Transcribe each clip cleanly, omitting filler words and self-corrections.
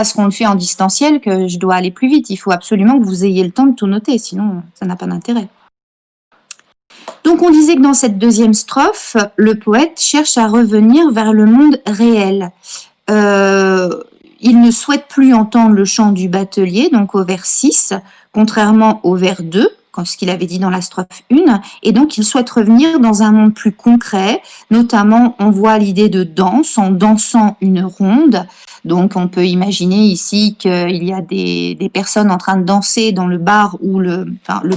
parce qu'on le fait en distanciel que je dois aller plus vite. Il faut absolument que vous ayez le temps de tout noter, sinon ça n'a pas d'intérêt. Donc on disait que dans cette deuxième strophe, le poète cherche à revenir vers le monde réel. Il ne souhaite plus entendre le chant du batelier, donc au vers 6, contrairement au vers 2, comme ce qu'il avait dit dans la strophe 1, et donc il souhaite revenir dans un monde plus concret, notamment on voit l'idée de danse, en dansant une ronde, donc on peut imaginer ici qu'il y a des personnes en train de danser dans le bar, ou le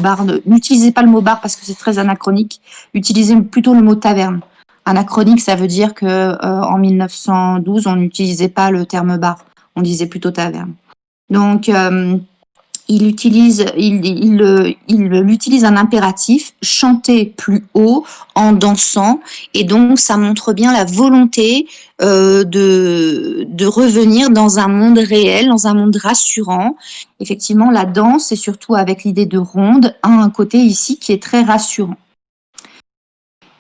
bar, n'utilisez pas le mot bar parce que c'est très anachronique, utilisez plutôt le mot taverne. Anachronique, ça veut dire que en 1912, on n'utilisait pas le terme bar, on disait plutôt taverne. Donc, il utilise un impératif, chanter plus haut en dansant, et donc ça montre bien la volonté de revenir dans un monde réel, dans un monde rassurant. Effectivement, la danse, et surtout avec l'idée de ronde, a un côté ici qui est très rassurant.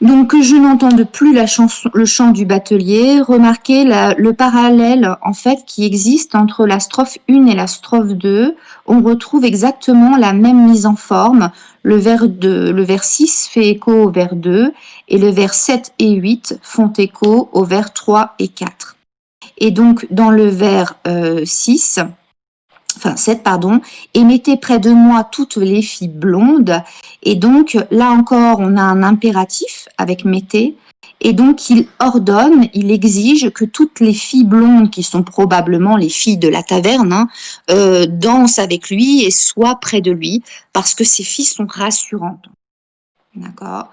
Donc, que je n'entende plus le chant du batelier. Remarquez le parallèle, en fait, qui existe entre la strophe 1 et la strophe 2. On retrouve exactement la même mise en forme. Le vers 6 fait écho au vers 2 et le vers 7 et 8 font écho au vers 3 et 4. Et donc, dans le vers 7, et mettez près de moi toutes les filles blondes. Et donc, là encore, on a un impératif avec mettez. Et donc, il ordonne, il exige que toutes les filles blondes, qui sont probablement les filles de la taverne, dansent avec lui et soient près de lui, parce que ces filles sont rassurantes. D'accord ?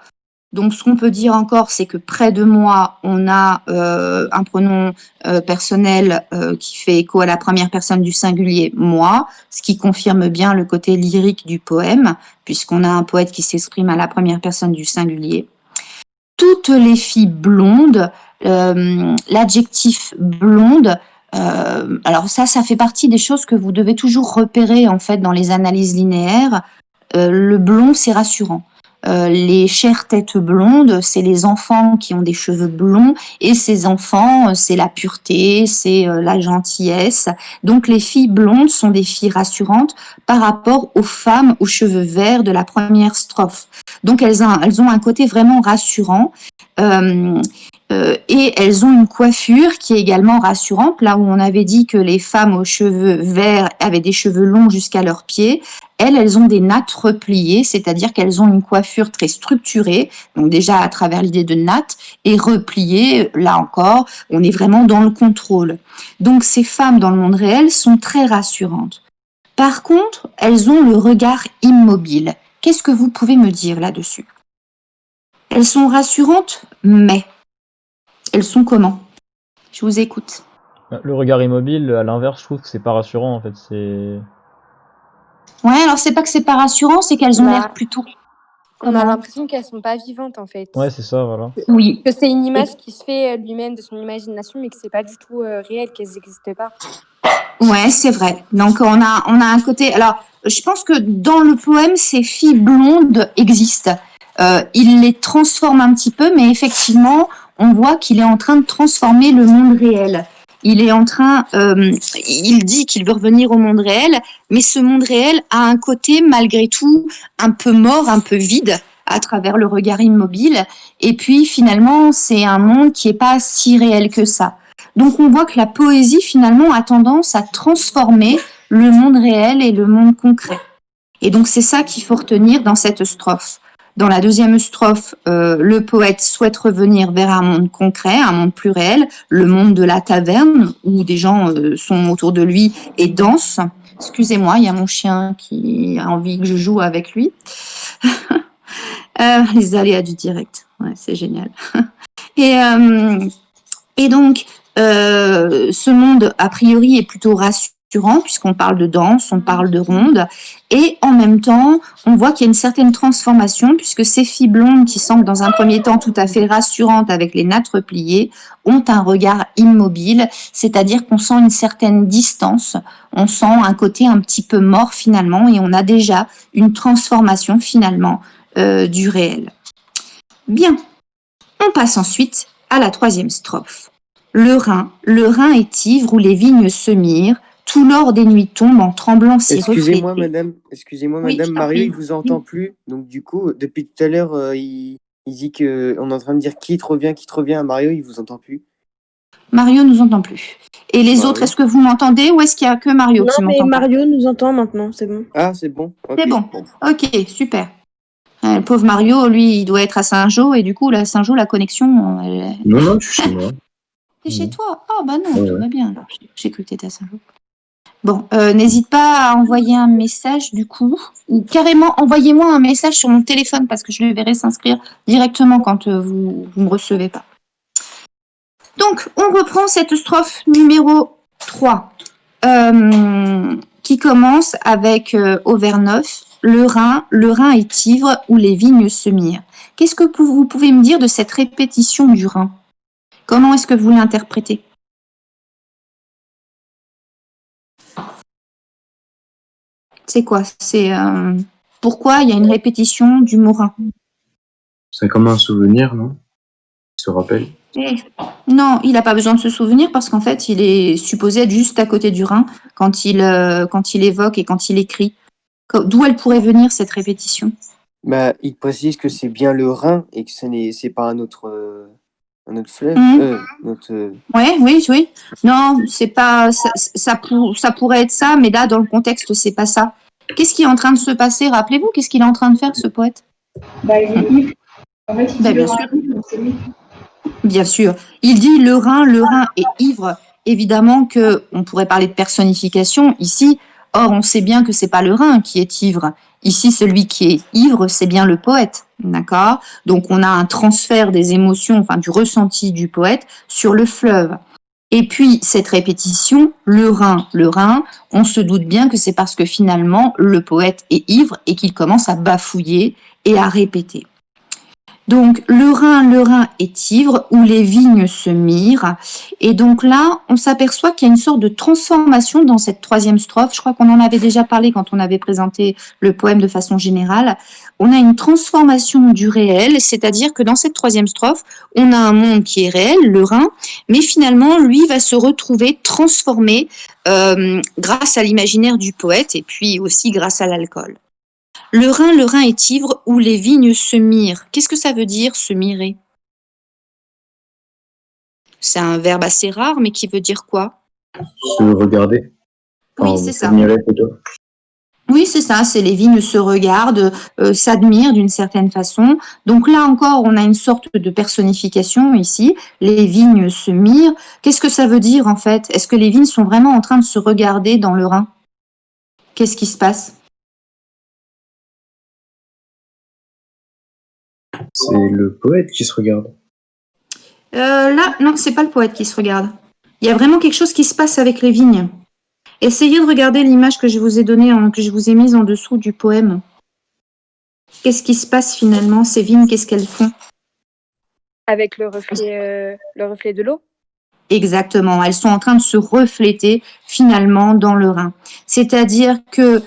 Donc, ce qu'on peut dire encore, c'est que près de moi, on a un pronom personnel qui fait écho à la première personne du singulier, moi, ce qui confirme bien le côté lyrique du poème, puisqu'on a un poète qui s'exprime à la première personne du singulier. Toutes les filles blondes, l'adjectif blonde, alors ça fait partie des choses que vous devez toujours repérer en fait dans les analyses linéaires. Le blond, c'est rassurant. Les chères têtes blondes, c'est les enfants qui ont des cheveux blonds, et ces enfants, c'est la pureté, c'est la gentillesse. Donc les filles blondes sont des filles rassurantes par rapport aux femmes aux cheveux verts de la première strophe. Donc elles ont un côté vraiment rassurant. Et elles ont une coiffure qui est également rassurante. Là où on avait dit que les femmes aux cheveux verts avaient des cheveux longs jusqu'à leurs pieds, elles ont des nattes repliées, c'est-à-dire qu'elles ont une coiffure très structurée, donc déjà à travers l'idée de natte, et repliée, là encore, on est vraiment dans le contrôle. Donc ces femmes dans le monde réel sont très rassurantes. Par contre, elles ont le regard immobile. Qu'est-ce que vous pouvez me dire là-dessus ? Elles sont rassurantes, mais elles sont comment ? Je vous écoute. Le regard immobile, à l'inverse, je trouve que c'est pas rassurant, en fait. Ouais, alors c'est pas que c'est pas rassurant, c'est qu'elles ont l'air plutôt... On a l'impression qu'elles sont pas vivantes, en fait. Ouais, c'est ça, voilà. Oui. Que c'est une image qui se fait lui-même de son imagination, mais que c'est pas du tout réel, qu'elles n'existent pas. Ouais, c'est vrai. Donc on a un côté. Alors, je pense que dans le poème, ces filles blondes existent. Il les transforme un petit peu, mais effectivement, on voit qu'il est en train de transformer le monde réel. Il est en train, il dit qu'il veut revenir au monde réel, mais ce monde réel a un côté malgré tout un peu mort, un peu vide, à travers le regard immobile. Et puis finalement, c'est un monde qui est pas si réel que ça. Donc on voit que la poésie finalement a tendance à transformer le monde réel et le monde concret. Et donc c'est ça qu'il faut retenir dans cette strophe. Dans la deuxième strophe, le poète souhaite revenir vers un monde concret, un monde plus réel, le monde de la taverne, où des gens sont autour de lui et dansent. Excusez-moi, il y a mon chien qui a envie que je joue avec lui. Les aléas du direct, ouais, c'est génial. Et donc, ce monde, a priori, est plutôt rassurant, puisqu'on parle de danse, on parle de ronde, et en même temps, on voit qu'il y a une certaine transformation, puisque ces filles blondes, qui semblent dans un premier temps tout à fait rassurantes avec les nattes repliées, ont un regard immobile, c'est-à-dire qu'on sent une certaine distance, on sent un côté un petit peu mort finalement, et on a déjà une transformation finalement du réel. Bien, on passe ensuite à la troisième strophe. Le Rhin est ivre où les vignes se mirent, tout l'or des nuits tombe en tremblant si Excusez-moi, reflété. madame. Oui, je t'en Mario, prie. il vous entend plus. Donc, du coup, depuis tout à l'heure, il dit que on est en train de dire qui te revient à Mario, il vous entend plus. Mario nous entend plus. Et les autres, Oui. est-ce que vous m'entendez ou est-ce qu'il y a que Mario Non, qui mais m'entend pas? Mario nous entend maintenant, c'est bon. Ah, c'est bon. Ok. C'est bon. Ok, super. Le pauvre Mario, lui, il doit être à Saint-Jean et du coup, là, Saint-Jean, la connexion, Non, je suis chez moi. c'est chez toi. Ah bah non, Ouais, tout ouais. va bien. Alors, j'ai cru que tu étais à Saint-Jean. Bon, n'hésite pas à envoyer un message du coup, ou carrément envoyez-moi un message sur mon téléphone parce que je le verrai s'inscrire directement quand vous me recevez pas. Donc, on reprend cette strophe numéro 3 qui commence avec au vers 9, le Rhin est ivre où les vignes se mirent. Qu'est-ce que vous pouvez me dire de cette répétition du Rhin? Comment est-ce que vous l'interprétez? C'est quoi? C'est pourquoi il y a une répétition du mot Rhin? C'est comme un souvenir, non? Il se rappelle. Non, il n'a pas besoin de se souvenir parce qu'en fait, il est supposé être juste à côté du Rhin quand il évoque et quand il écrit. D'où elle pourrait venir cette répétition? Bah, il précise que c'est bien le Rhin et que c'est pas un autre fleuve. Ouais, oui. Non, c'est pas ça pourrait être ça, mais là dans le contexte, c'est pas ça. Qu'est-ce qui est en train de se passer? Rappelez-vous, qu'est-ce qu'il est en train de faire ce poète? Bah, il est ivre. En fait, il dit Bien le Rhin sûr. est ivre, donc c'est lui. Bien sûr. Il dit le Rhin est ivre. Évidemment que on pourrait parler de personnification ici. Or, on sait bien que c'est pas le Rhin qui est ivre. Ici, celui qui est ivre, c'est bien le poète. D'accord? Donc, on a un transfert des émotions, enfin, du ressenti du poète sur le fleuve. Et puis, cette répétition, le Rhin, on se doute bien que c'est parce que finalement, le poète est ivre et qu'il commence à bafouiller et à répéter. Donc, le Rhin est ivre où les vignes se mirent. Et donc là, on s'aperçoit qu'il y a une sorte de transformation dans cette troisième strophe. Je crois qu'on en avait déjà parlé quand on avait présenté le poème de façon générale. On a une transformation du réel, c'est-à-dire que dans cette troisième strophe, on a un monde qui est réel, le Rhin, mais finalement, lui va se retrouver transformé grâce à l'imaginaire du poète et puis aussi grâce à l'alcool. Le Rhin est ivre où les vignes se mirent. Qu'est-ce que ça veut dire, se mirer? C'est un verbe assez rare, mais qui veut dire quoi? Se regarder. Oui, c'est ça. S'admirer plutôt. Oui, c'est ça, c'est les vignes se regardent, s'admirent d'une certaine façon. Donc là encore, on a une sorte de personnification ici. Les vignes se mirent. Qu'est-ce que ça veut dire en fait? Est-ce que les vignes sont vraiment en train de se regarder dans le Rhin? Qu'est-ce qui se passe? C'est le poète qui se regarde. Là, non, c'est pas le poète qui se regarde. Il y a vraiment quelque chose qui se passe avec les vignes. Essayez de regarder l'image que je vous ai donnée, que je vous ai mise en dessous du poème. Qu'est-ce qui se passe finalement? Ces vignes, qu'est-ce qu'elles font? Avec le reflet de l'eau? Exactement, elles sont en train de se refléter finalement dans le Rhin. C'est-à-dire que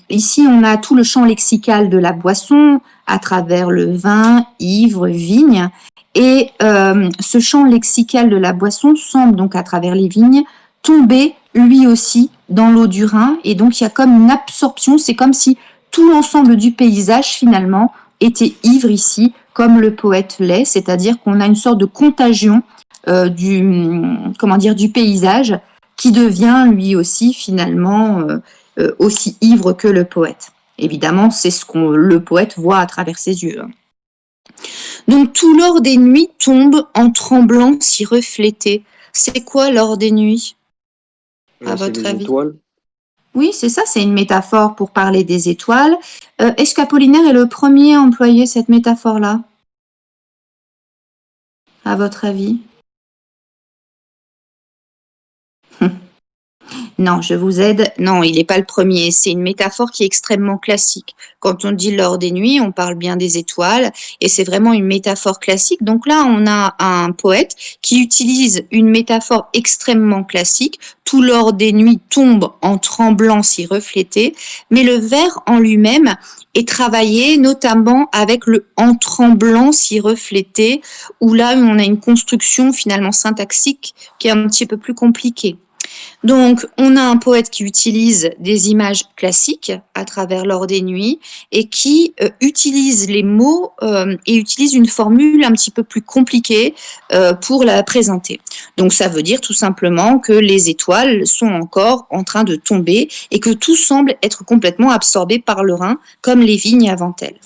ici, on a tout le champ lexical de la boisson à travers le vin, ivre, vigne. Et ce champ lexical de la boisson semble donc à travers les vignes tomber lui aussi dans l'eau du Rhin. Et donc, il y a comme une absorption, c'est comme si tout l'ensemble du paysage finalement était ivre ici, comme le poète l'est, c'est-à-dire qu'on a une sorte de contagion du paysage qui devient lui aussi finalement aussi ivre que le poète. Évidemment, c'est ce que le poète voit à travers ses yeux. Donc tout l'or des nuits tombe en tremblant s'y refléter. C'est quoi l'or des nuits, à votre avis? Étoiles. Oui, c'est ça, c'est une métaphore pour parler des étoiles. Est-ce qu'Apollinaire est le premier à employer cette métaphore-là, à votre avis? Non, je vous aide. Non, il n'est pas le premier. C'est une métaphore qui est extrêmement classique. Quand on dit l'or des nuits, on parle bien des étoiles et c'est vraiment une métaphore classique. Donc là, on a un poète qui utilise une métaphore extrêmement classique. Tout l'or des nuits tombe en tremblant s'y refléter. Mais le vers en lui-même est travaillé notamment avec le en tremblant s'y refléter, où là, on a une construction finalement syntaxique qui est un petit peu plus compliquée. Donc, on a un poète qui utilise des images classiques à travers l'or des nuits et qui utilise les mots et utilise une formule un petit peu plus compliquée pour la présenter. Donc, ça veut dire tout simplement que les étoiles sont encore en train de tomber et que tout semble être complètement absorbé par le Rhin, comme les vignes avant elles.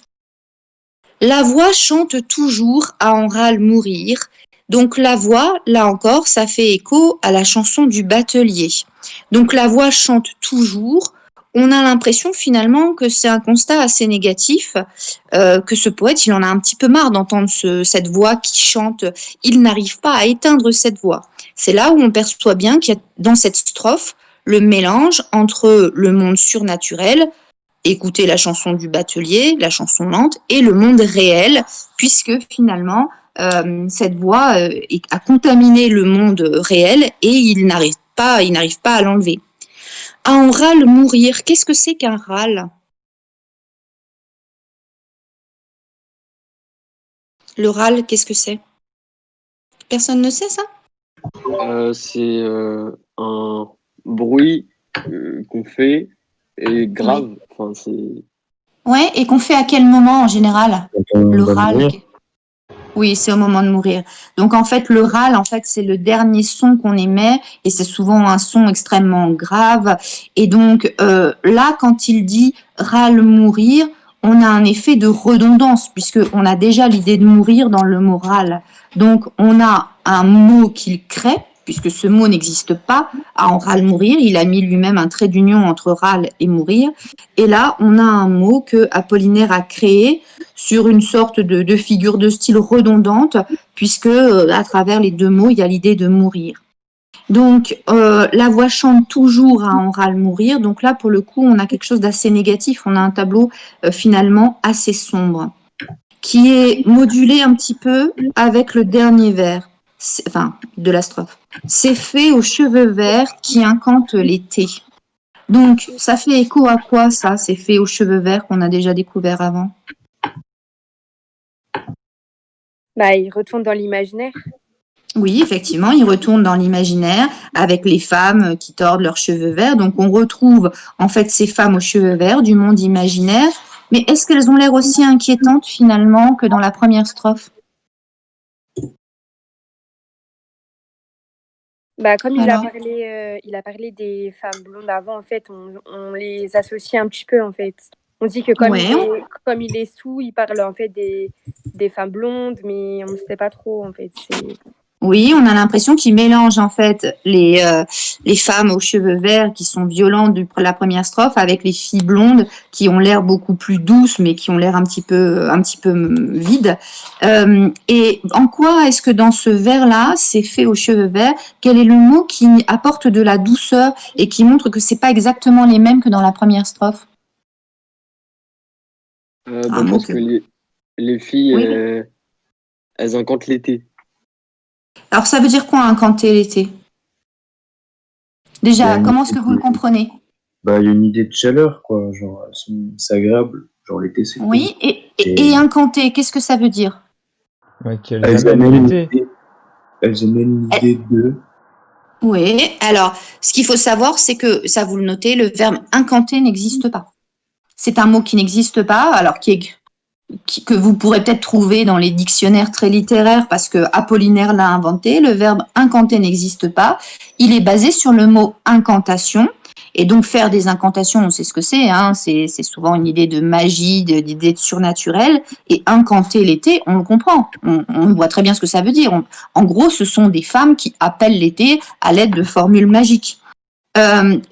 La voix chante toujours à en râle mourir. Donc la voix, là encore, ça fait écho à la chanson du batelier. Donc la voix chante toujours. On a l'impression finalement que c'est un constat assez négatif, que ce poète, il en a un petit peu marre d'entendre cette voix qui chante. Il n'arrive pas à éteindre cette voix. C'est là où on perçoit bien qu'il y a dans cette strophe le mélange entre le monde surnaturel, écouter la chanson du batelier, la chanson lente, et le monde réel, puisque finalement, cette voix a contaminé le monde réel et il n'arrive pas à l'enlever. À en râle mourir, qu'est-ce que c'est qu'un râle? Le râle, qu'est-ce que c'est? Personne ne sait ça? C'est un bruit qu'on fait et grave. Enfin, c'est. Ouais, et qu'on fait à quel moment en général? Quand on Le va râle. mourir. Oui, c'est au moment de mourir. Donc en fait, le râle, en fait, c'est le dernier son qu'on émet et c'est souvent un son extrêmement grave. Et donc là, quand il dit râle mourir, on a un effet de redondance puisque on a déjà l'idée de mourir dans le mot râle. Donc on a un mot qu'il crée puisque ce mot n'existe pas. À en râle mourir, il a mis lui-même un trait d'union entre râle et mourir. Et là, on a un mot que Apollinaire a créé sur une sorte de figure de style redondante, puisque à travers les deux mots, il y a l'idée de mourir. Donc, la voix chante toujours à en râle mourir. Donc là, pour le coup, on a quelque chose d'assez négatif. On a un tableau finalement assez sombre, qui est modulé un petit peu avec le dernier vers, enfin, de la strophe. C'est fait aux cheveux verts qui incantent l'été. Donc, ça fait écho à quoi, ça, c'est fait aux cheveux verts qu'on a déjà découvert avant? Bah, il retourne dans l'imaginaire. Oui, effectivement, il retourne dans l'imaginaire avec les femmes qui tordent leurs cheveux verts. Donc, on retrouve en fait ces femmes aux cheveux verts du monde imaginaire. Mais est-ce qu'elles ont l'air aussi inquiétantes finalement que dans la première strophe? Bah, comme Alors il a parlé des femmes blondes avant, en fait, on les associe un petit peu, en fait. On dit que comme, Ouais. comme il est sous, il parle en fait des femmes blondes, mais on ne sait pas trop, en fait. Oui, on a l'impression qu'il mélange en fait les femmes aux cheveux verts qui sont violentes de la première strophe avec les filles blondes qui ont l'air beaucoup plus douces mais qui ont l'air un petit peu vides. Et en quoi est-ce que dans ce vers-là, c'est fait aux cheveux verts? Quel est le mot qui apporte de la douceur et qui montre que c'est pas exactement les mêmes que dans la première strophe? Parce que les filles, Oui. elles incantent l'été. Alors ça veut dire quoi incanter l'été? Déjà, comment est-ce que vous le comprenez? Bah, il y a une idée de chaleur, quoi. Genre, c'est agréable. Genre, l'été, c'est cool. Oui, et incanter, qu'est-ce que ça veut dire? Ouais, qu'elles Elles amènent amènent l'été. l'idée de. Oui, alors, ce qu'il faut savoir, c'est que, ça vous le notez, le verbe incanter n'existe pas. C'est un mot qui n'existe pas, alors que vous pourrez peut-être trouver dans les dictionnaires très littéraires parce que Apollinaire l'a inventé. Le verbe incanter n'existe pas. Il est basé sur le mot incantation. Et donc, faire des incantations, on sait ce que c'est, hein, c'est souvent une idée de magie, d'idée de surnaturel. Et incanter l'été, on le comprend. On voit très bien ce que ça veut dire. En gros, ce sont des femmes qui appellent l'été à l'aide de formules magiques.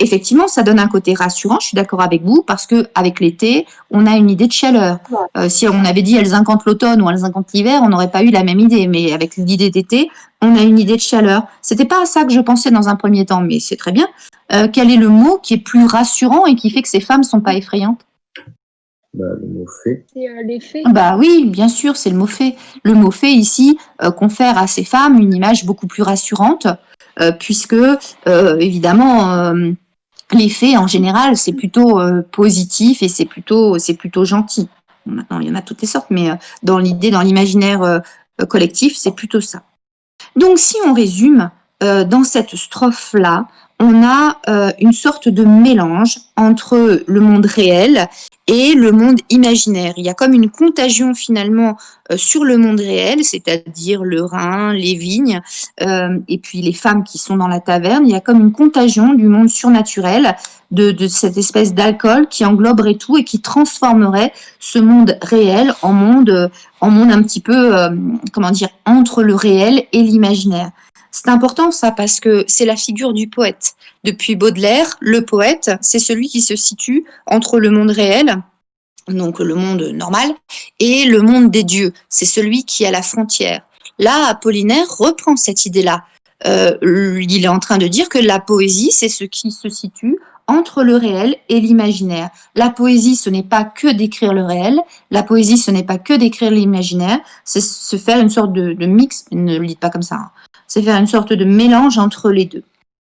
Effectivement, ça donne un côté rassurant, je suis d'accord avec vous, parce que avec l'été, on a une idée de chaleur. Si on avait dit elles incantent l'automne ou elles incantent l'hiver, on n'aurait pas eu la même idée. Mais avec l'idée d'été, on a une idée de chaleur. C'était pas à ça que je pensais dans un premier temps, mais c'est très bien. Quel est le mot qui est plus rassurant et qui fait que ces femmes sont pas effrayantes? Bah, le mot fait. C'est les faits. Bah oui, bien sûr, c'est le mot fait. Le mot fait ici confère à ces femmes une image beaucoup plus rassurante, puisque évidemment les faits en général c'est plutôt positif et c'est plutôt gentil. Bon, maintenant il y en a toutes les sortes, mais dans l'idée, dans l'imaginaire collectif, c'est plutôt ça. Donc si on résume, dans cette strophe-là, on a une sorte de mélange entre le monde réel et le monde imaginaire. Il y a comme une contagion finalement sur le monde réel, c'est-à-dire le Rhin, les vignes, et puis les femmes qui sont dans la taverne. Il y a comme une contagion du monde surnaturel, de cette espèce d'alcool qui engloberait tout et qui transformerait ce monde réel en monde un petit peu, comment dire, entre le réel et l'imaginaire. C'est important ça parce que c'est la figure du poète. Depuis Baudelaire, le poète, c'est celui qui se situe entre le monde réel, donc le monde normal, et le monde des dieux. C'est celui qui est à la frontière. Là, Apollinaire reprend cette idée-là. Il est en train de dire que la poésie, c'est ce qui se situe entre le réel et l'imaginaire. La poésie, ce n'est pas que d'écrire le réel. La poésie, ce n'est pas que d'écrire l'imaginaire. C'est se faire une sorte de mix. Ne le dites pas comme ça. Hein. C'est faire une sorte de mélange entre les deux.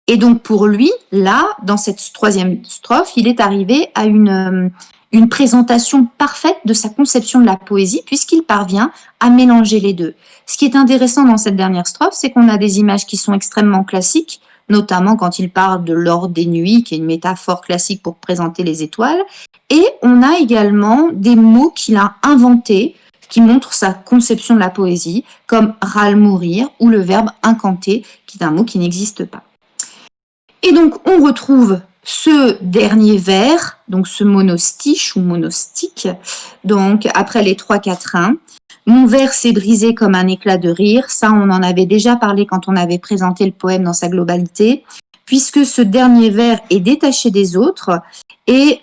Et donc pour lui, là, dans cette troisième strophe, il est arrivé à une présentation parfaite de sa conception de la poésie, puisqu'il parvient à mélanger les deux. Ce qui est intéressant dans cette dernière strophe, c'est qu'on a des images qui sont extrêmement classiques, notamment quand il parle de l'or des nuits, qui est une métaphore classique pour présenter les étoiles, et on a également des mots qu'il a inventés, qui montrent sa conception de la poésie, comme râle-mourir ou le verbe incanter, qui est un mot qui n'existe pas. Et donc, on retrouve ce dernier vers, donc ce monostiche ou monostique, donc après les 3 quatrains. Mon vers s'est brisé comme un éclat de rire. Ça, on en avait déjà parlé quand on avait présenté le poème dans sa globalité, puisque ce dernier vers est détaché des autres et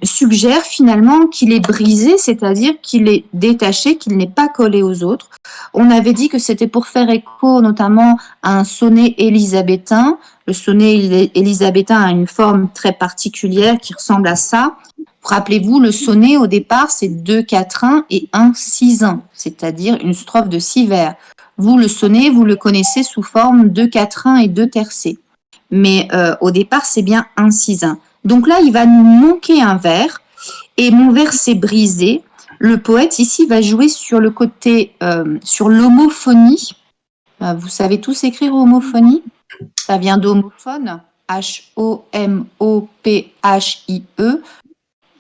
suggère finalement qu'il est brisé, c'est-à-dire qu'il est détaché, qu'il n'est pas collé aux autres. On avait dit que c'était pour faire écho notamment à un sonnet élisabétain. Le sonnet élisabétain a une forme très particulière qui ressemble à ça. Rappelez-vous, le sonnet, au départ, c'est 2 quatrains et 1 6-1, c'est-à-dire une strophe de 6 vers. Vous, le sonnet, vous le connaissez sous forme 2 quatrains et 2 tercets. Mais au départ, c'est bien 1 6-1. Donc là, il va nous manquer un vers, et mon vers s'est brisé. Le poète, ici, va jouer sur le côté, sur l'homophonie. Vous savez tous écrire homophonie? Ça vient d'homophone, H-O-M-O-P-H-I-E.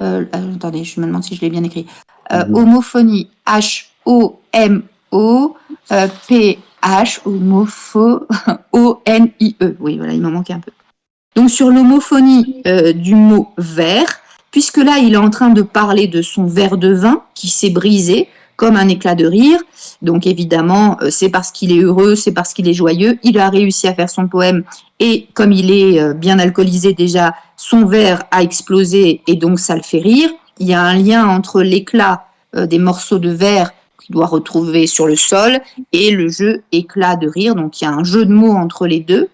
Attendez, je me demande si je l'ai bien écrit. Homophonie, H-O-M-O-P-H, O-N-I-E. Oui, voilà, il m'en manquait un peu. Donc, sur l'homophonie du mot vers, puisque là, il est en train de parler de son verre de vin qui s'est brisé comme un éclat de rire. Donc, évidemment, c'est parce qu'il est heureux, c'est parce qu'il est joyeux. Il a réussi à faire son poème et comme il est bien alcoolisé déjà, son verre a explosé et donc ça le fait rire. Il y a un lien entre l'éclat des morceaux de verre qu'il doit retrouver sur le sol et le jeu éclat de rire. Donc, il y a un jeu de mots entre les deux.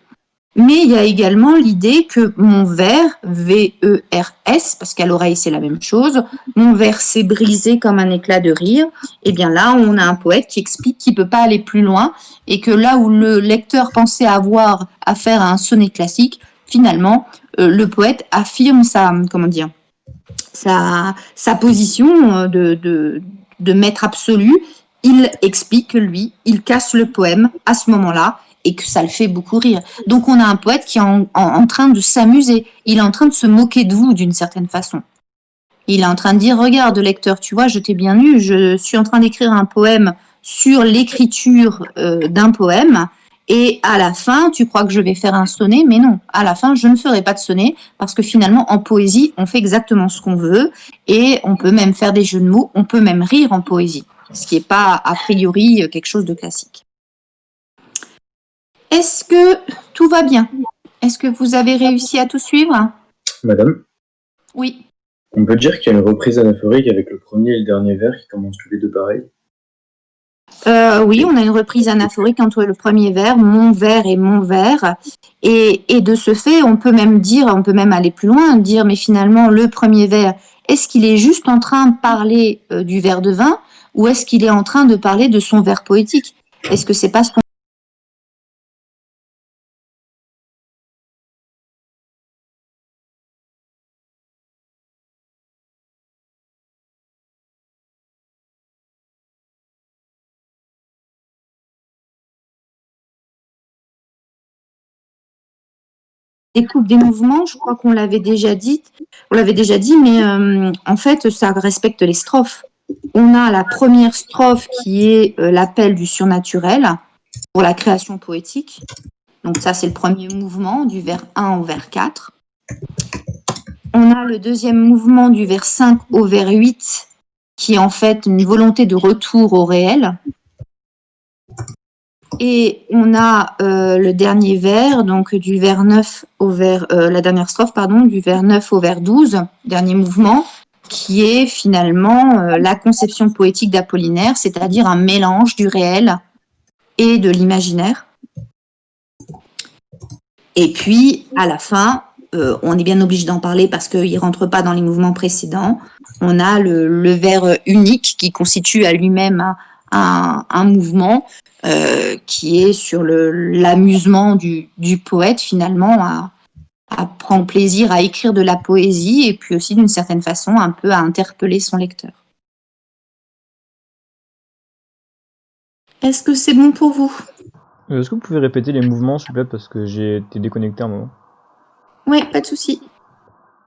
Mais il y a également l'idée que mon verre, V-E-R-S, parce qu'à l'oreille c'est la même chose, mon verre s'est brisé comme un éclat de rire. Et bien là, on a un poète qui explique qu'il ne peut pas aller plus loin et que là où le lecteur pensait avoir affaire à un sonnet classique, finalement, le poète affirme sa position de maître absolu. Il explique que lui, il casse le poème à ce moment-là et que ça le fait beaucoup rire. Donc on a un poète qui est en train de s'amuser, il est en train de se moquer de vous d'une certaine façon. Il est en train de dire, regarde lecteur, tu vois, je t'ai bien eu, je suis en train d'écrire un poème sur l'écriture d'un poème, et à la fin, tu crois que je vais faire un sonnet, mais non, à la fin, je ne ferai pas de sonnet, parce que finalement, en poésie, on fait exactement ce qu'on veut, et on peut même faire des jeux de mots, on peut même rire en poésie, ce qui n'est pas a priori quelque chose de classique. Est-ce que tout va bien? Est-ce que vous avez réussi à tout suivre? Madame, Oui. on peut dire qu'il y a une reprise anaphorique avec le premier et le dernier vers qui commencent tous les deux pareil. Oui, on a une reprise anaphorique entre le premier vers, mon vers et mon vers. Et de ce fait, on peut même aller plus loin, dire, mais finalement, le premier vers, est-ce qu'il est juste en train de parler du verre de vin ou est-ce qu'il est en train de parler de son vers poétique? Est-ce que c'est pas ce qu'on découpe des mouvements, je crois qu'on l'avait déjà dit. Mais en fait, ça respecte les strophes. On a la première strophe qui est l'appel du surnaturel pour la création poétique. Donc ça, c'est le premier mouvement, du vers 1 au vers 4. On a le deuxième mouvement du vers 5 au vers 8, qui est en fait une volonté de retour au réel. Et on a le dernier vers, donc du vers 9 au vers, la dernière strophe, pardon, du vers 9 au vers 12, dernier mouvement, qui est finalement la conception poétique d'Apollinaire, c'est-à-dire un mélange du réel et de l'imaginaire. Et puis, à la fin, on est bien obligé d'en parler parce qu'il ne rentre pas dans les mouvements précédents. On a le vers unique qui constitue à lui-même un mouvement qui est sur l'amusement du poète, finalement, à prendre plaisir à écrire de la poésie et puis aussi, d'une certaine façon, un peu à interpeller son lecteur. Est-ce que c'est bon pour vous? Est-ce que vous pouvez répéter les mouvements, s'il vous plaît, parce que j'ai été déconnecté un moment. Oui, pas de souci.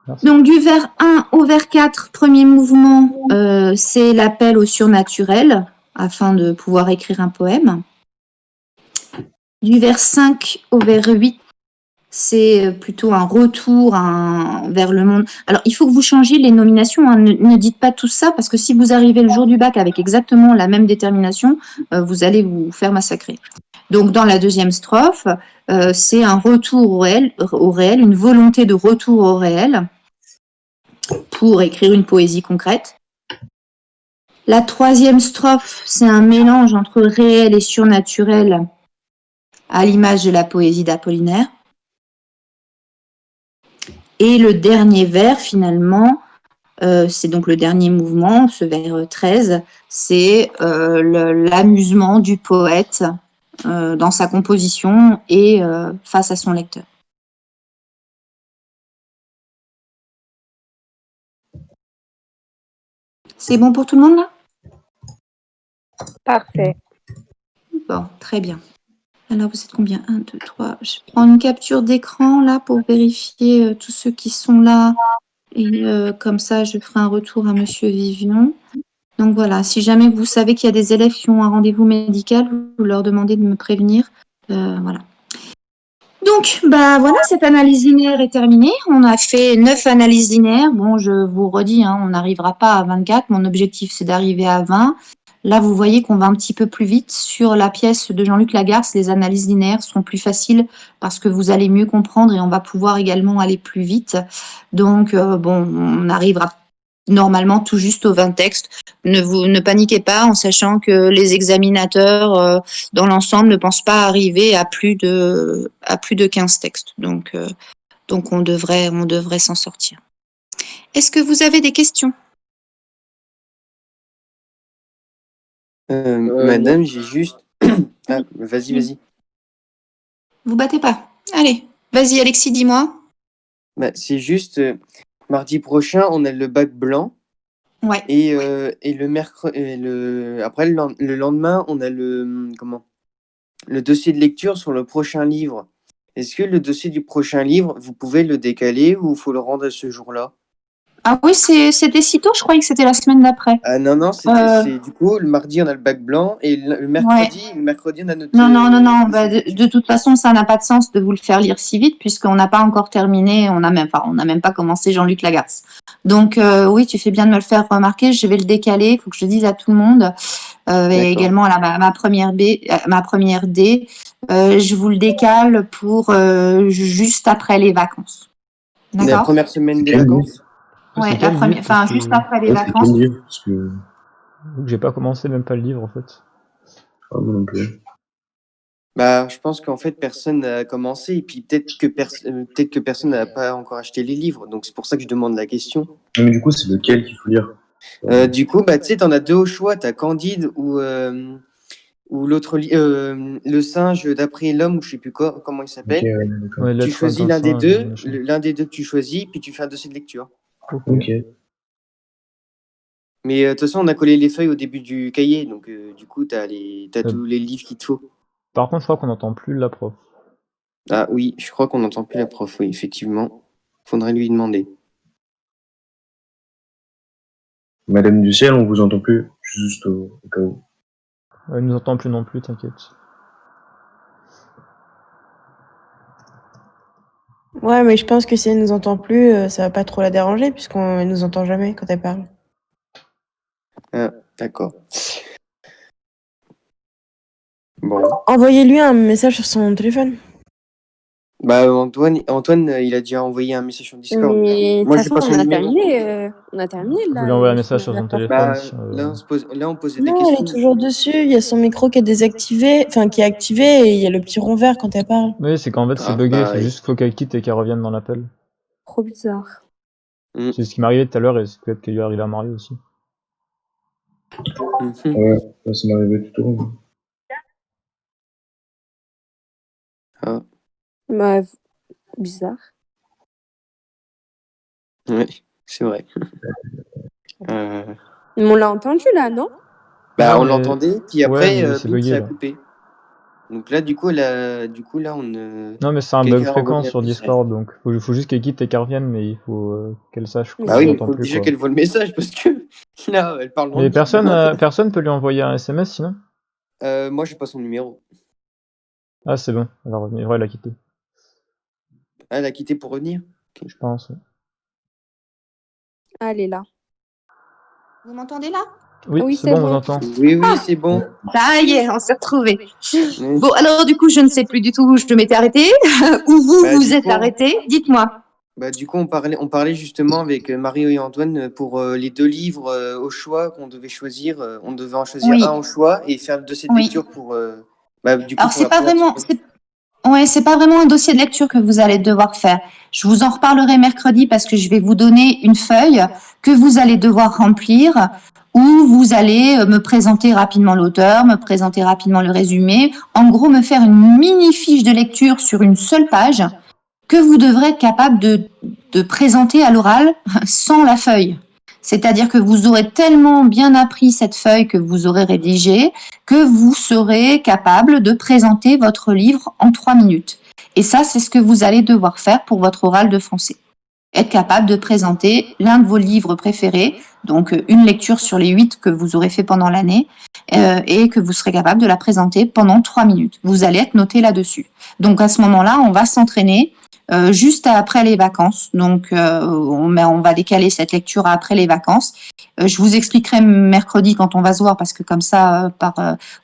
Merci. Donc, du vers 1 au vers 4, premier mouvement, c'est l'appel au surnaturel afin de pouvoir écrire un poème. Du vers 5 au vers 8, c'est plutôt un retour vers le monde. Alors, il faut que vous changiez les nominations. Hein. Ne dites pas tout ça, parce que si vous arrivez le jour du bac avec exactement la même détermination, vous allez vous faire massacrer. Donc, dans la deuxième strophe, c'est un retour au réel, une volonté de retour au réel pour écrire une poésie concrète. La troisième strophe, c'est un mélange entre réel et surnaturel à l'image de la poésie d'Apollinaire. Et le dernier vers, finalement, c'est donc le dernier mouvement, ce vers 13, c'est l'amusement du poète dans sa composition et face à son lecteur. C'est bon pour tout le monde, là? Parfait. Bon, très bien. Alors, vous êtes combien? 1, 2, 3. Je prends une capture d'écran, là, pour vérifier tous ceux qui sont là. Et comme ça, je ferai un retour à Monsieur Vivion. Donc voilà, si jamais vous savez qu'il y a des élèves qui ont un rendez-vous médical, vous leur demandez de me prévenir. Voilà. Donc, bah voilà, cette analyse linéaire est terminée. On a fait 9 analyses linéaires. Bon, je vous redis, hein, on n'arrivera pas à 24. Mon objectif, c'est d'arriver à 20. Là, vous voyez qu'on va un petit peu plus vite. Sur la pièce de Jean-Luc Lagarce, les analyses linéaires seront plus faciles parce que vous allez mieux comprendre et on va pouvoir également aller plus vite. Donc, bon, on arrivera normalement tout juste aux 20 textes. Ne paniquez pas en sachant que les examinateurs dans l'ensemble ne pensent pas arriver à plus de 15 textes. Donc on devrait s'en sortir. Est-ce que vous avez des questions? Madame, j'ai juste... Ah, vas-y. Vous battez pas. Allez, vas-y Alexis, dis-moi. Bah, c'est juste, mardi prochain, on a le bac blanc. Ouais. Et le mercredi, après le lendemain, on a le dossier de lecture sur le prochain livre. Est-ce que le dossier du prochain livre, vous pouvez le décaler ou il faut le rendre ce jour-là? Ah oui, c'était si tôt, je croyais que c'était la semaine d'après. Ah non, c'est du coup, le mardi, on a le bac blanc et le mercredi, on a notre... Non. Bah, de toute façon, ça n'a pas de sens de vous le faire lire si vite puisqu'on n'a pas encore terminé, on n'a même pas commencé Jean-Luc Lagarce. Donc oui, tu fais bien de me le faire remarquer. Je vais le décaler. Il faut que je le dise à tout le monde. Et également à ma première D. Je vous le décale pour juste après les vacances. D'accord? La première semaine des vacances? Ouais, la première, enfin juste après les vacances. C'est livre, parce que... J'ai pas commencé même pas le livre en fait. Ah, moi non plus. Bah, je pense qu'en fait, personne n'a commencé et puis peut-être que personne n'a pas encore acheté les livres. Donc, c'est pour ça que je demande la question. Mais du coup, c'est lequel qu'il faut lire? Du coup, bah, tu sais, t'en as deux au choix. T'as Candide ou l'autre, le singe d'après l'homme, ou je sais plus comment il s'appelle. Ok, d'accord. Ouais, Tu l'être choisis l'un des intéressant, deux, machin. l'un des deux que tu choisis, puis tu fais un dossier de lecture. Ok. Mais de toute façon, on a collé les feuilles au début du cahier, donc du coup, t'as tous les livres qu'il te faut. Par contre, je crois qu'on n'entend plus la prof. Ah oui, je crois qu'on n'entend plus la prof, oui, effectivement. Faudrait lui demander. Madame du ciel, on vous entend plus, juste au cas où. Elle nous entend plus non plus, t'inquiète. Ouais, mais je pense que si elle nous entend plus, ça va pas trop la déranger puisqu'on nous entend jamais quand elle parle. Ah, d'accord. Bon. Envoyez-lui un message sur son téléphone. Bah Antoine, il a déjà envoyé un message sur Discord. Mais de Moi, toute j'ai façon, pas son on a numéro. terminé. On a terminé Je là. voulais envoyer un Je message peux sur la son faire. téléphone. Bah, si, là, on posait des Non, elle questions. est toujours dessus. Il y a son micro qui est désactivé, enfin qui est activé et il y a le petit rond vert quand elle parle. Oui, c'est qu'en fait, c'est Ah, bugué, bah, c'est juste qu'il faut qu'elle quitte et qu'elle revienne dans l'appel. Trop bizarre. C'est ce qui m'est arrivé tout à l'heure et c'est peut-être qu'il lui est arrivé à Mario aussi. Ouais, là, ça m'est arrivé tout au long. Ah, Bah, bizarre. ouais, c'est vrai. Mais on l'a entendu là, non? Bah, Ouais, on mais- l'entendait, puis ouais, après, mais c'est bim, bugué, ça a là. coupé. Donc là, du coup, là, on... Non, mais c'est un quelqu'un bug a fréquent envoyé un sur message. Discord, donc faut juste qu'elle quitte et qu'elle revienne, mais il faut qu'elle sache qu'on Mais Bah oui, ne mais l'entend faut plus, déjà quoi. qu'elle voit le message, parce que là, elle parle dans Mais le vide. personne peut lui envoyer un SMS sinon? Moi, j'ai pas son numéro. Ah, c'est bon, elle va revenir. Ouais, elle a quitté, Ah, elle a quitté pour revenir? je pense. Ah, elle est là. Vous m'entendez là? Oui, Oui, c'est c'est bon, on vous bon. entend. Oui, c'est bon. Ça y est, on s'est retrouvés. Oui. Bon, alors du coup, je ne sais plus du tout où je m'étais arrêtée, où vous Bah, vous du êtes coup- arrêtés. Dites-moi. Bah, du coup, on parlait justement avec Mario et Antoine pour les 2 livres au choix qu'on devait choisir. On devait en choisir Oui. un au choix et faire le dossier de Oui. lecture pour, du coup, Alors, pour la première semaine. c'est pas vraiment un dossier de lecture que vous allez devoir faire. Je vous en reparlerai mercredi parce que je vais vous donner une feuille que vous allez devoir remplir où vous allez me présenter rapidement l'auteur, me présenter rapidement le résumé. En gros, me faire une mini fiche de lecture sur une seule page que vous devrez être capable de présenter à l'oral sans la feuille. C'est-à-dire que vous aurez tellement bien appris cette feuille que vous aurez rédigée que vous serez capable de présenter votre livre en 3 minutes. Et ça, c'est ce que vous allez devoir faire pour votre oral de français. Être capable de présenter l'un de vos livres préférés, donc une lecture sur les 8 que vous aurez fait pendant l'année, et que vous serez capable de la présenter pendant 3 minutes. Vous allez être noté là-dessus. Donc à ce moment-là, on va s'entraîner juste après les vacances. Donc, on va décaler cette lecture après les vacances. Je vous expliquerai mercredi quand on va se voir parce que comme ça,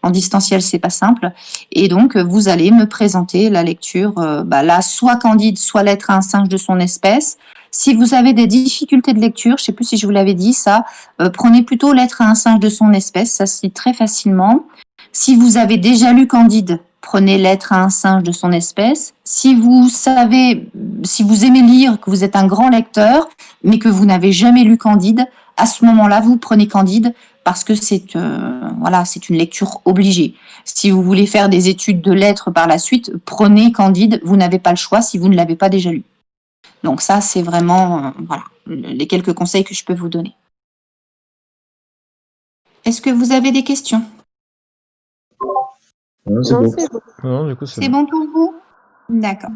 en distanciel, c'est pas simple. Et donc, vous allez me présenter la lecture, là, soit Candide, soit Lettre à un singe de son espèce. Si vous avez des difficultés de lecture, je sais plus si je vous l'avais dit ça, prenez plutôt Lettre à un singe de son espèce, ça se lit très facilement. Si vous avez déjà lu Candide, prenez Lettre à un singe de son espèce. Si vous aimez lire, que vous êtes un grand lecteur, mais que vous n'avez jamais lu Candide, à ce moment-là, vous prenez Candide parce que c'est une lecture obligée. Si vous voulez faire des études de lettres par la suite, prenez Candide, vous n'avez pas le choix si vous ne l'avez pas déjà lu. Donc ça, c'est vraiment les quelques conseils que je peux vous donner. Est-ce que vous avez des questions ? Ouais, c'est Non, bon. c'est bon. Non, du coup, c'est C'est bon. bon pour vous ? D'accord.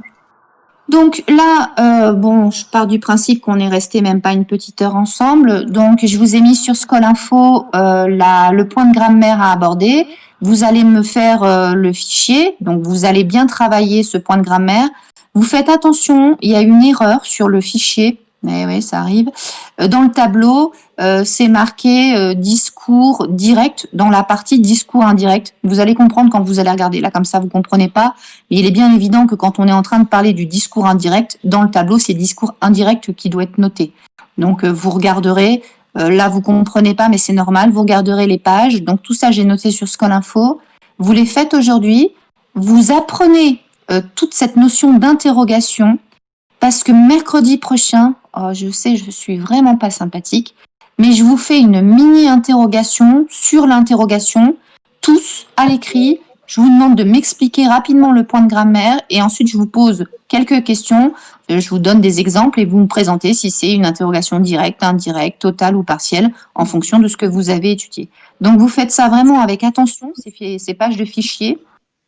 Donc là, je pars du principe qu'on est resté même pas une petite heure ensemble. Donc je vous ai mis sur Scholinfo le point de grammaire à aborder. Vous allez me faire le fichier. Donc vous allez bien travailler ce point de grammaire. Vous faites attention, il y a une erreur sur le fichier. Mais oui, ça arrive. Dans le tableau, c'est marqué discours direct dans la partie discours indirect. Vous allez comprendre quand vous allez regarder. Là, comme ça, vous comprenez pas. Mais il est bien évident que quand on est en train de parler du discours indirect, dans le tableau, c'est discours indirect qui doit être noté. Donc, vous regarderez. Là, vous comprenez pas, mais c'est normal. Vous regarderez les pages. Donc, tout ça, j'ai noté sur Scholinfo. Vous les faites aujourd'hui. Vous apprenez toute cette notion d'interrogation. Parce que mercredi prochain, je sais, je suis vraiment pas sympathique, mais je vous fais une mini-interrogation sur l'interrogation, tous à l'écrit. Je vous demande de m'expliquer rapidement le point de grammaire et ensuite je vous pose quelques questions. Je vous donne des exemples et vous me présentez si c'est une interrogation directe, indirecte, totale ou partielle en fonction de ce que vous avez étudié. Donc vous faites ça vraiment avec attention, ces pages de fichiers.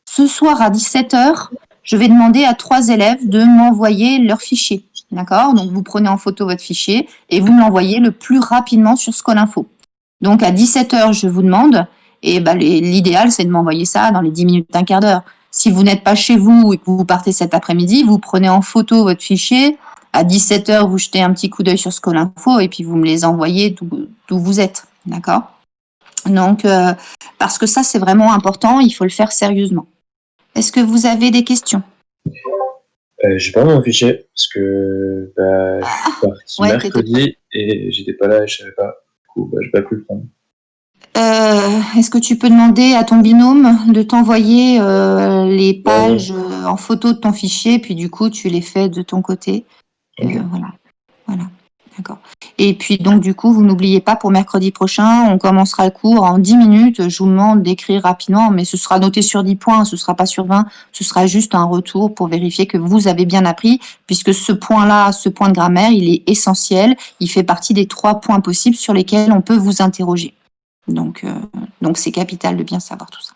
Ce soir à 17h, je vais demander à 3 élèves de m'envoyer leur fichier. D'accord? Donc, vous prenez en photo votre fichier et vous me l'envoyez le plus rapidement sur Skolinfo. Donc, à 17h, je vous demande, et l'idéal, c'est de m'envoyer ça dans les 10 minutes d'un quart d'heure. Si vous n'êtes pas chez vous et que vous partez cet après-midi, vous prenez en photo votre fichier. À 17h, vous jetez un petit coup d'œil sur Skolinfo et puis vous me les envoyez d'où vous êtes. D'accord? Donc, parce que ça, c'est vraiment important, il faut le faire sérieusement. Est-ce que vous avez des questions? J'ai pas mon fichier parce que je suis parti ouais, mercredi et j'étais pas là et je savais pas. Du coup, j'ai pas pu le prendre. Est-ce que tu peux demander à ton binôme de t'envoyer les pages en photo de ton fichier, puis du coup, tu les fais de ton côté. Ok. Voilà. D'accord. Et puis donc du coup, vous n'oubliez pas pour mercredi prochain, on commencera le cours en 10 minutes. Je vous demande d'écrire rapidement, mais ce sera noté sur 10 points, ce sera pas sur 20, ce sera juste un retour pour vérifier que vous avez bien appris, puisque ce point-là, ce point de grammaire, il est essentiel, il fait partie des 3 points possibles sur lesquels on peut vous interroger. Donc c'est capital de bien savoir tout ça.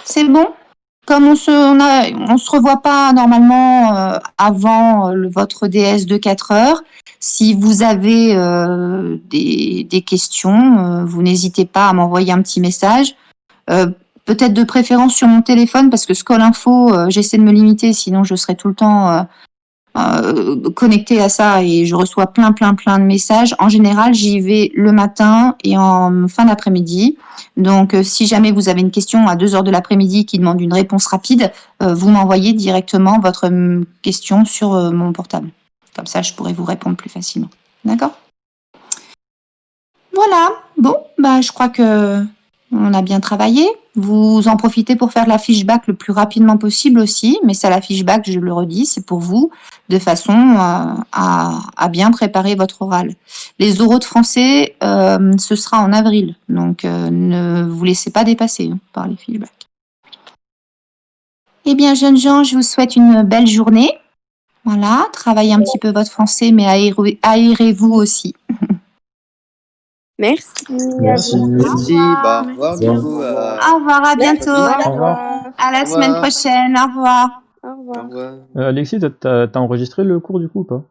C'est bon? Comme on se revoit pas normalement avant votre DS de 4 heures, si vous avez des questions, vous n'hésitez pas à m'envoyer un petit message. Peut-être de préférence sur mon téléphone, parce que Skolinfo, j'essaie de me limiter, sinon je serai tout le temps connectée à ça et je reçois plein de messages. En général, j'y vais le matin et en fin d'après-midi. Donc, si jamais vous avez une question à 2 heures de l'après-midi qui demande une réponse rapide, vous m'envoyez directement votre question sur mon portable. Comme ça, je pourrai vous répondre plus facilement. D'accord? Voilà. Bon, je crois que on a bien travaillé. Vous en profitez pour faire la fiche bac le plus rapidement possible aussi, mais ça, la fiche bac, je le redis, c'est pour vous, de façon à bien préparer votre oral. Les oraux de français, ce sera en avril, donc ne vous laissez pas dépasser par les fiches bac. Eh bien, jeunes gens, je vous souhaite une belle journée. Voilà, travaillez un petit peu votre français, mais aérez-vous aussi. Merci. Merci. Merci. Au revoir du Merci. coup. Au revoir, à bientôt. Au revoir. À la Au semaine revoir. prochaine. Au revoir. Au Au revoir. revoir. Alexis, t'as enregistré le cours du coup ou pas?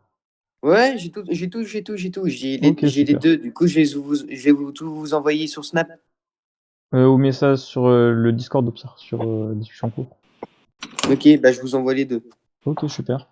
Ouais, j'ai tout. J'ai Ok, les super. 2. Du coup, je vais tout vous envoyer sur Snap. Ou mets ça sur le Discord d'Observe, sur Discussion Cours. Ok, je vous envoie les 2. Ok, super.